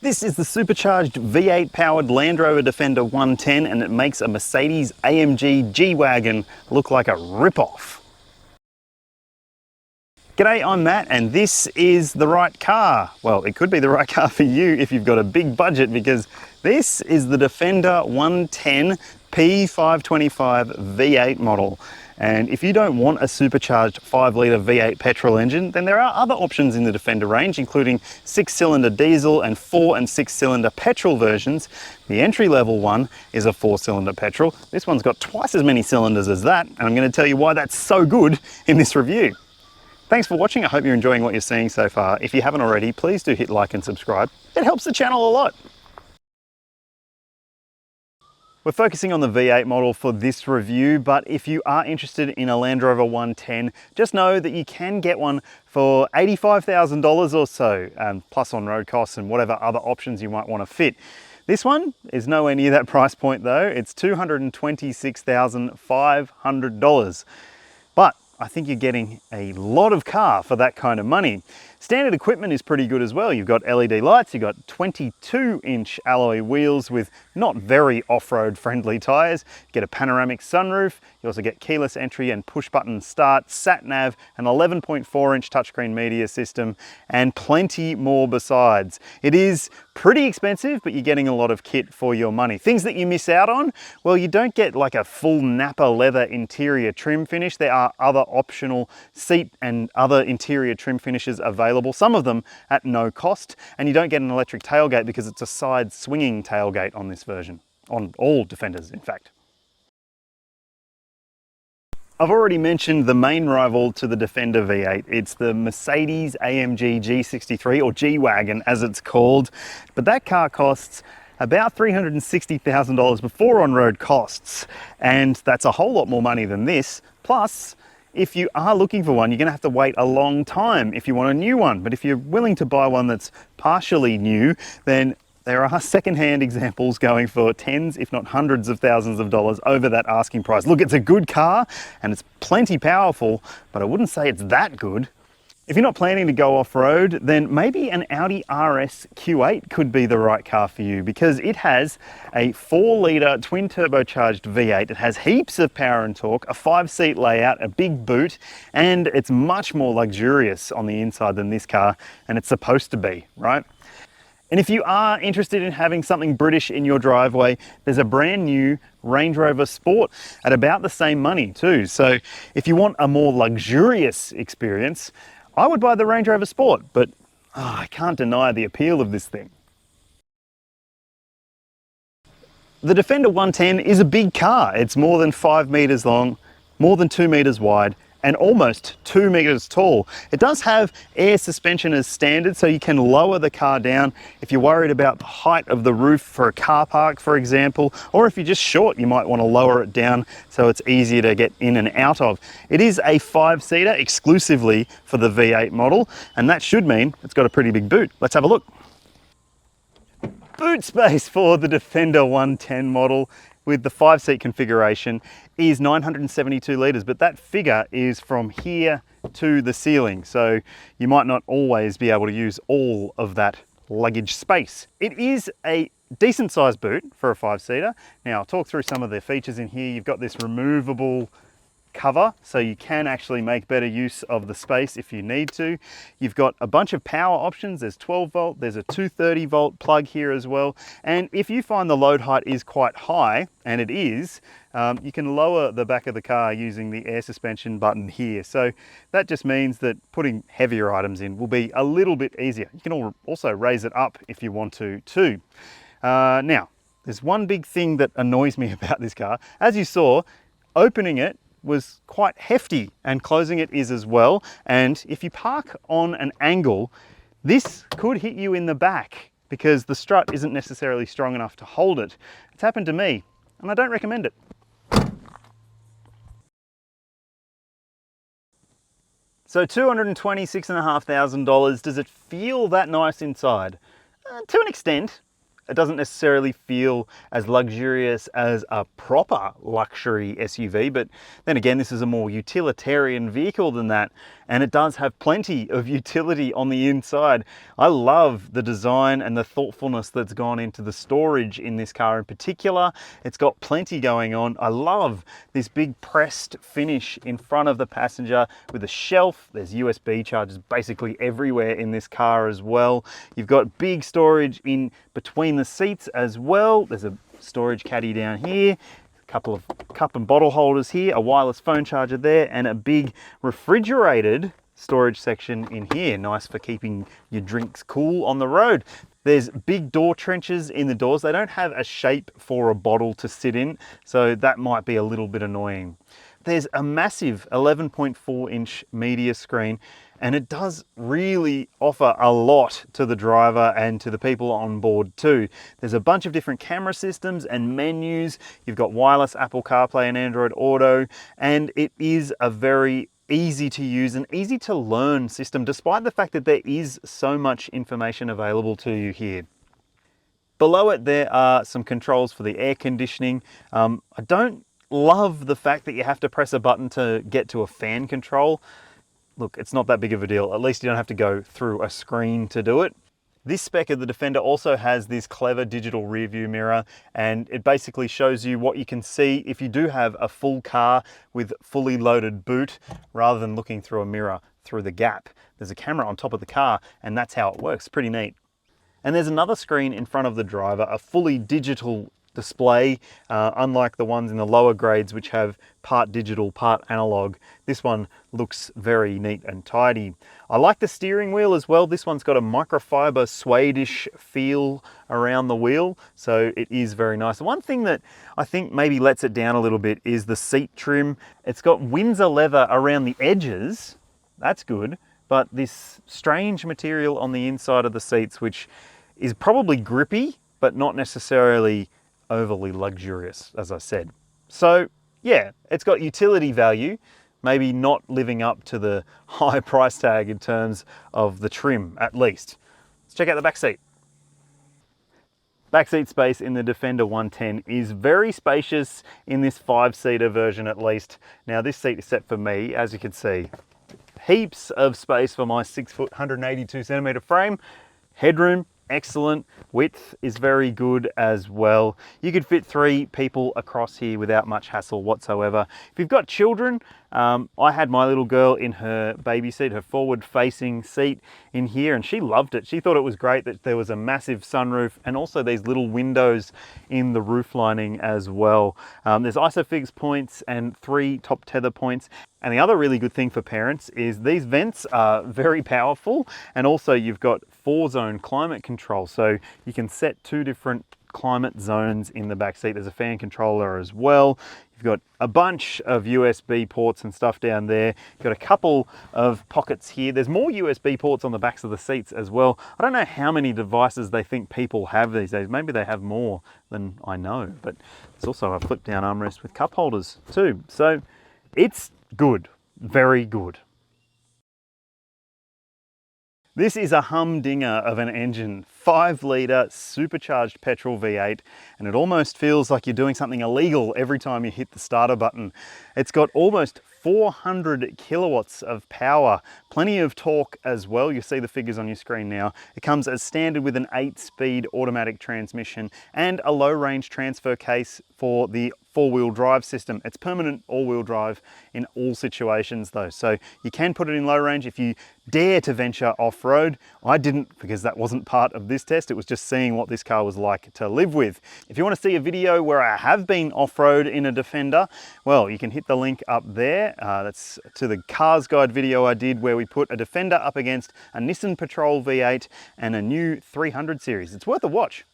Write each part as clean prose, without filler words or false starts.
This is the supercharged V8 powered Land Rover Defender 110, and it makes a Mercedes AMG G-Wagon look like a rip-off. G'day, I'm Matt, and this is the right car. Well, it could be the right car for you if you've got a big budget, because this is the Defender 110 P525 V8 model. And if you don't want a supercharged 5-litre V8 petrol engine, then there are other options in the Defender range, including 6-cylinder diesel and 4- and 6-cylinder petrol versions. The entry-level one is a 4-cylinder petrol. This one's got twice as many cylinders as that, and I'm going to tell you why that's so good in this review. Thanks for watching. I hope you're enjoying what you're seeing so far. If you haven't already, please do hit like and subscribe. It helps the channel a lot. We're focusing on the V8 model for this review, but if you are interested in a Land Rover 110, just know that you can get one for $85,000 or so, plus on-road costs and whatever other options you might want to fit. This one is nowhere near that price point though. It's $226,500. But I think you're getting a lot of car for that kind of money. Standard equipment is pretty good as well. You've got LED lights, you've got 22-inch alloy wheels with not very off-road friendly tyres. You get a panoramic sunroof. You also get keyless entry and push-button start, sat-nav, an 11.4-inch touchscreen media system, and plenty more besides. It is pretty expensive, but you're getting a lot of kit for your money. Things that you miss out on, well, you don't get like a full Napa leather interior trim finish. There are other optional seat and other interior trim finishes available, some of them at no cost, and you don't get an electric tailgate because it's a side swinging tailgate on this version, on all Defenders in fact. I've already mentioned the main rival to the Defender V8. It's the Mercedes AMG G63, or G-Wagon as it's called, but that car costs about $360,000 before on-road costs, and that's a whole lot more money than this. Plus, if you are looking for one, you're going to have to wait a long time if you want a new one. But if you're willing to buy one that's partially new, then there are second-hand examples going for tens, if not hundreds of thousands of dollars over that asking price. Look, it's a good car and it's plenty powerful, but I wouldn't say it's that good. If you're not planning to go off-road, then maybe an Audi RS Q8 could be the right car for you, because it has a 4-litre twin turbocharged V8. It has heaps of power and torque, a 5-seat layout, a big boot, and it's much more luxurious on the inside than this car, and it's supposed to be, right? And if you are interested in having something British in your driveway, there's a brand new Range Rover Sport at about the same money too. So if you want a more luxurious experience, I would buy the Range Rover Sport, but I can't deny the appeal of this thing. The Defender 110 is a big car. It's more than 5 meters long, more than 2 meters wide, and almost 2 meters tall. It does have air suspension as standard, so you can lower the car down if you're worried about the height of the roof for a car park, for example, or if you're just short, you might want to lower it down so it's easier to get in and out of. It is a 5-seater exclusively for the V8 model, and that should mean it's got a pretty big boot. Let's have a look. Boot space for the Defender 110 model with the 5-seat configuration is 972 litres, but that figure is from here to the ceiling, so you might not always be able to use all of that luggage space. It is a decent sized boot for a 5-seater. Now I'll talk through some of the features in here. You've got this removable cover, so you can actually make better use of the space if you need to. You've got a bunch of power options. There's 12 volt, there's a 230 volt plug here as well. And if you find the load height is quite high, and it is, you can lower the back of the car using the air suspension button here. So that just means that putting heavier items in will be a little bit easier. You can also raise it up if you want to too. Now, there's one big thing that annoys me about this car. As you saw, opening it was quite hefty, and closing it is as well. And if you park on an angle, this could hit you in the back because the strut isn't necessarily strong enough to hold it. It's happened to me, and I don't recommend it. So $226,500, does it feel that nice inside? To an extent. It doesn't necessarily feel as luxurious as a proper luxury SUV, but then again, this is a more utilitarian vehicle than that, and it does have plenty of utility on the inside. I love the design and the thoughtfulness that's gone into the storage in this car in particular. It's got plenty going on. I love this big pressed finish in front of the passenger with a shelf. There's USB chargers basically everywhere in this car as well. You've got big storage in between the seats as well. There's a storage caddy down here, a couple of cup and bottle holders here, a wireless phone charger there, and a big refrigerated storage section in here. Nice for keeping your drinks cool on the road. There's big door trenches in the doors. They don't have a shape for a bottle to sit in, so that might be a little bit annoying. There's a massive 11.4-inch media screen, and it does really offer a lot to the driver and to the people on board too. There's a bunch of different camera systems and menus. You've got wireless Apple CarPlay and Android Auto, and it is a very easy to use and easy to learn system, despite the fact that there is so much information available to you here. Below it, there are some controls for the air conditioning. I don't love the fact that you have to press a button to get to a fan control. Look, it's not that big of a deal. At least you don't have to go through a screen to do it. This spec of the Defender also has this clever digital rear view mirror, and it basically shows you what you can see if you do have a full car with fully loaded boot, rather than looking through a mirror through the gap. There's a camera on top of the car, and that's how it works. Pretty neat. And there's another screen in front of the driver, a fully digital display, unlike the ones in the lower grades which have part digital, part analog. This one looks very neat and tidy. I like the steering wheel as well. This one's got a microfiber suede-ish feel around the wheel, so it is very nice. The one thing that I think maybe lets it down a little bit is the seat trim. It's got Windsor leather around the edges. That's good, but this strange material on the inside of the seats, which is probably grippy, but not necessarily overly luxurious, as I said. So yeah, it's got utility value, maybe not living up to the high price tag in terms of the trim, at least. Let's check out the back seat. Backseat space in the Defender 110 is very spacious in this 5-seater version at least. Now this seat is set for me, as you can see. Heaps of space for my 6 foot, 182 centimeter frame. Headroom, excellent. Width is very good as well. You could fit 3 people across here without much hassle whatsoever. If you've got children, I had my little girl in her baby seat, her forward facing seat in here, and she loved it. She thought it was great that there was a massive sunroof and also these little windows in the roof lining as well. There's ISOFIX points and 3 top tether points. And the other really good thing for parents is these vents are very powerful, and also you've got 4-zone climate control. So you can set 2 different climate zones in the back seat. There's a fan controller as well. You've got a bunch of USB ports and stuff down there. You've got a couple of pockets here. There's more USB ports on the backs of the seats as well. I don't know how many devices they think people have these days. Maybe they have more than I know, but there's also a flip down armrest with cup holders too. So it's good, very good. This is a humdinger of an engine, 5-litre supercharged petrol V8, and it almost feels like you're doing something illegal every time you hit the starter button. It's got almost 400 kilowatts of power, plenty of torque as well. You see the figures on your screen now. It comes as standard with an 8-speed automatic transmission and a low-range transfer case for the 4-wheel drive system. It's permanent all-wheel drive in all situations though, so you can put it in low range if you dare to venture off-road. I didn't, because that wasn't part of this test. It was just seeing what this car was like to live with. If you want to see a video where I have been off-road in a Defender, well, you can hit the link up there. That's to the Cars Guide video I did where we put a Defender up against a Nissan Patrol V8 and a new 300 series. It's worth a watch.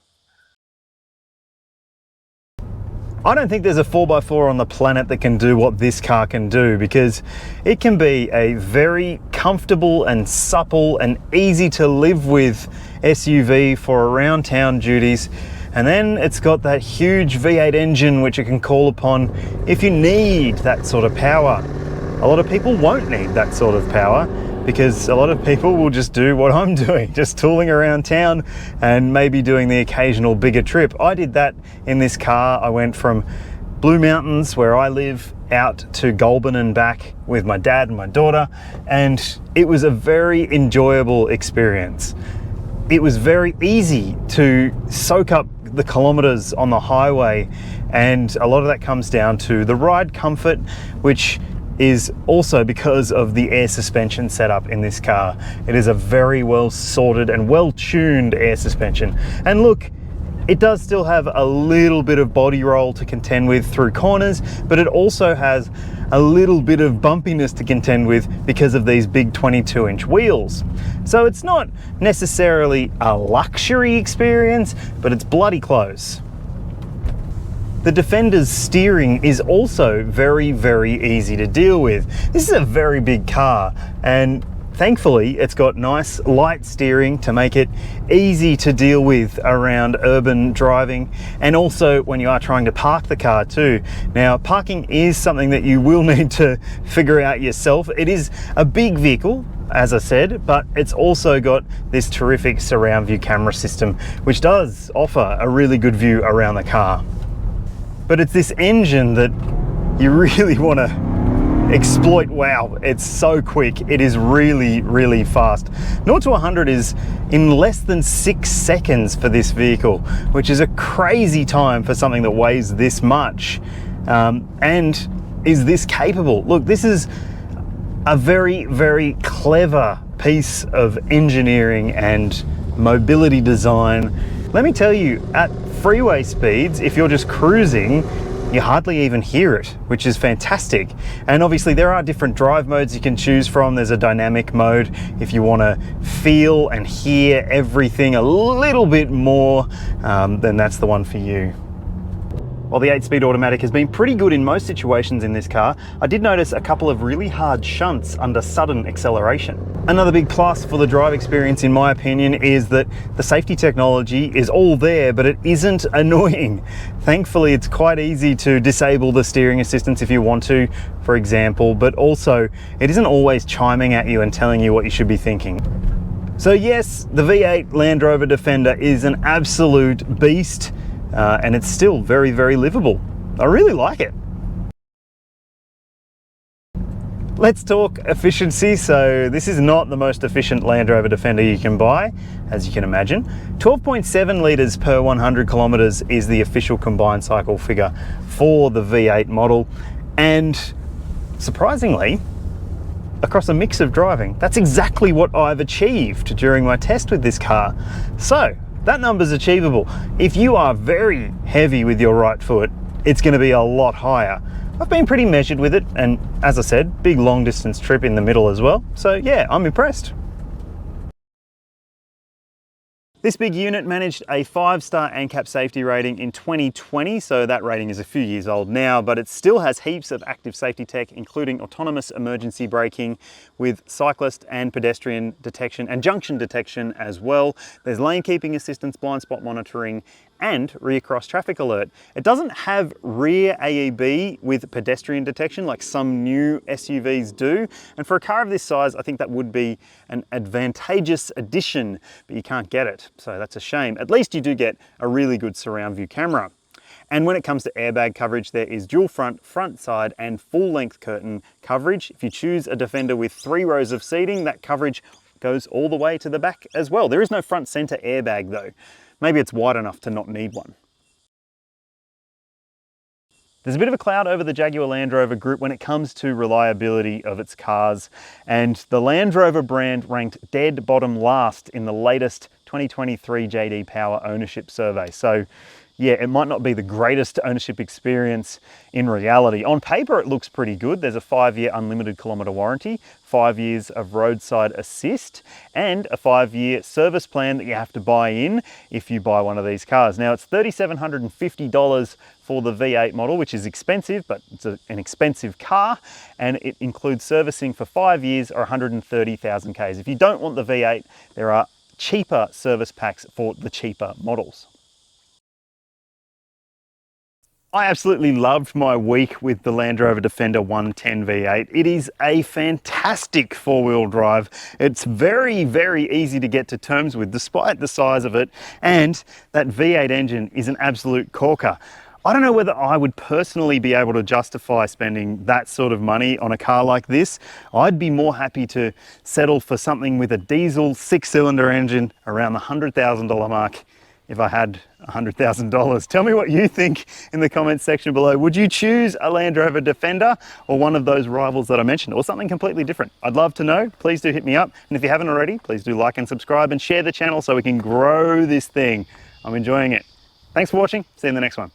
I don't think there's a 4x4 on the planet that can do what this car can do, because it can be a very comfortable and supple and easy to live with SUV for around town duties. And then it's got that huge V8 engine which it can call upon if you need that sort of power. A lot of people won't need that sort of power, because a lot of people will just do what I'm doing, just tooling around town and maybe doing the occasional bigger trip. I did that in this car. I went from Blue Mountains, where I live, out to Goulburn and back with my dad and my daughter, and it was a very enjoyable experience. It was very easy to soak up the kilometers on the highway, and a lot of that comes down to the ride comfort, which is also because of the air suspension setup in this car. It is a very well sorted and well tuned air suspension. And look, it does still have a little bit of body roll to contend with through corners, but it also has a little bit of bumpiness to contend with because of these big 22-inch wheels. So it's not necessarily a luxury experience, but it's bloody close. The Defender's steering is also very, very easy to deal with. This is a very big car, and thankfully it's got nice light steering to make it easy to deal with around urban driving, and also when you are trying to park the car too. Now, parking is something that you will need to figure out yourself. It is a big vehicle, as I said, but it's also got this terrific surround view camera system, which does offer a really good view around the car. But it's this engine that you really want to exploit. Wow, it's so quick. It is really, really fast. 0 to 100 is in less than 6 seconds for this vehicle, which is a crazy time for something that weighs this much and is this capable. Look, this is a very, very clever piece of engineering and mobility design. Let me tell you, at freeway speeds, if you're just cruising, you hardly even hear it, which is fantastic. And obviously there are different drive modes you can choose from. There's a dynamic mode if you want to feel and hear everything a little bit more, then that's the one for you. While the 8-speed automatic has been pretty good in most situations in this car, I did notice a couple of really hard shunts under sudden acceleration. Another big plus for the drive experience, in my opinion, is that the safety technology is all there, but it isn't annoying. Thankfully, it's quite easy to disable the steering assistance if you want to, for example, but also it isn't always chiming at you and telling you what you should be thinking. So yes, the V8 Land Rover Defender is an absolute beast. And it's still very, very livable. I really like it. Let's talk efficiency. So this is not the most efficient Land Rover Defender you can buy, as you can imagine. 12.7 litres per 100 kilometres is the official combined cycle figure for the V8 model. And surprisingly, across a mix of driving, that's exactly what I've achieved during my test with this car. So that number's achievable. If you are very heavy with your right foot, it's going to be a lot higher. I've been pretty measured with it, and as I said, big long distance trip in the middle as well. So yeah, I'm impressed. This big unit managed a 5-star ANCAP safety rating in 2020, so that rating is a few years old now, but it still has heaps of active safety tech, including autonomous emergency braking with cyclist and pedestrian detection and junction detection as well. There's lane keeping assistance, blind spot monitoring, and rear cross traffic alert. It doesn't have rear AEB with pedestrian detection like some new SUVs do, and for a car of this size I think that would be an advantageous addition, but you can't get it, so that's a shame. At least you do get a really good surround view camera. And when it comes to airbag coverage, there is dual front, side and full length curtain coverage. If you choose a Defender with 3 rows of seating, that coverage goes all the way to the back as well. There is no front center airbag though. Maybe it's wide enough to not need one. There's a bit of a cloud over the Jaguar Land Rover group when it comes to reliability of its cars, and the Land Rover brand ranked dead bottom last in the latest 2023 JD Power ownership survey. So yeah, it might not be the greatest ownership experience in reality. On paper, it looks pretty good. There's a 5-year unlimited kilometre warranty, 5 years of roadside assist, and a 5-year service plan that you have to buy in if you buy one of these cars. Now, it's $3,750 for the V8 model, which is expensive, but it's an expensive car, and it includes servicing for 5 years or 130,000 Ks. If you don't want the V8, there are cheaper service packs for the cheaper models. I absolutely loved my week with the Land Rover Defender 110 V8. It is a fantastic four-wheel drive. It's very, very easy to get to terms with despite the size of it, and that V8 engine is an absolute corker. I don't know whether I would personally be able to justify spending that sort of money on a car like this. I'd be more happy to settle for something with a diesel 6-cylinder engine around the $100,000 mark if I had $100,000. Tell me what you think in the comments section below. Would you choose a Land Rover Defender or one of those rivals that I mentioned, or something completely different? I'd love to know. Please do hit me up. And if you haven't already, please do like and subscribe and share the channel so we can grow this thing. I'm enjoying it. Thanks for watching. See you in the next one.